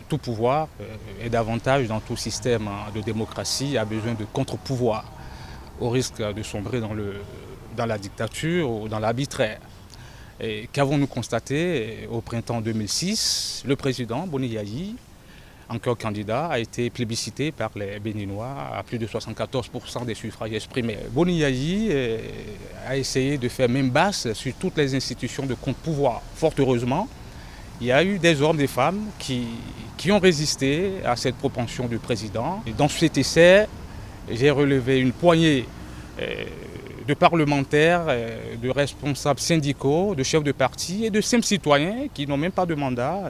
Tout pouvoir et davantage dans tout système de démocratie a besoin de contre-pouvoir au risque de sombrer dans la dictature ou dans l'arbitraire. Et qu'avons-nous constaté au printemps 2006? Le président Boni Yayi, encore candidat, a été plébiscité par les Béninois à plus de 74% des suffrages exprimés. Boni Yayi a essayé de faire main basse sur toutes les institutions de contre-pouvoir. Fort heureusement, il y a eu des hommes et des femmes qui ont résisté à cette propension du président. Et dans cet essai, j'ai relevé une poignée de parlementaires, de responsables syndicaux, de chefs de parti et de simples citoyens qui n'ont même pas de mandat,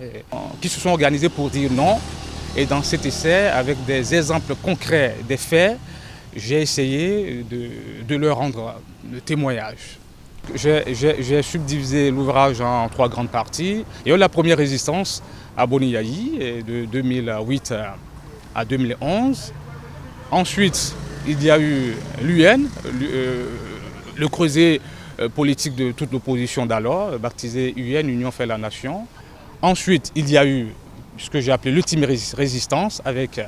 qui se sont organisés pour dire non. Et dans cet essai, avec des exemples concrets, des faits, j'ai essayé de leur rendre le témoignage. J'ai subdivisé l'ouvrage en 3 grandes parties. Il y a eu la première résistance à Boni Yayi de 2008 à 2011. Ensuite, il y a eu l'UN, le creuset politique de toute l'opposition d'alors, baptisé UN, Union fait la nation. Ensuite, il y a eu ce que j'ai appelé l'ultime résistance avec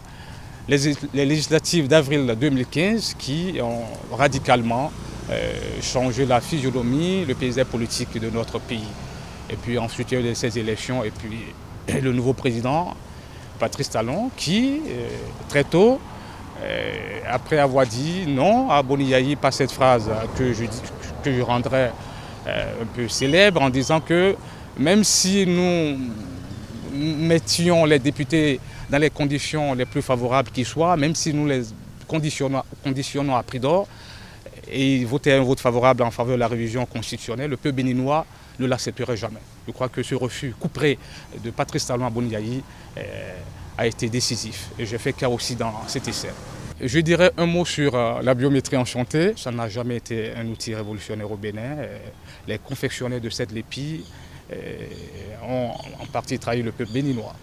les législatives d'avril 2015 qui ont radicalement changé la physionomie, le paysage politique de notre pays. Et puis ensuite, il y a eu ces élections et puis le nouveau président, Patrice Talon, qui, très tôt, après avoir dit non à Boni Yayi par cette phrase que je rendrais un peu célèbre en disant que même si nous mettions les députés dans les conditions les plus favorables qui soient, même si nous les conditionnons à prix d'or, et voter un vote favorable en faveur de la révision constitutionnelle, le peuple béninois ne l'accepterait jamais. Je crois que ce refus couperet de Patrice Talon à Boni Yayi a été décisif. Et j'ai fait cas aussi dans cet essai. Je dirais un mot sur la biométrie enchantée. Ça n'a jamais été un outil révolutionnaire au Bénin. Les confectionnaires de cette lépie ont en partie trahi le peuple béninois.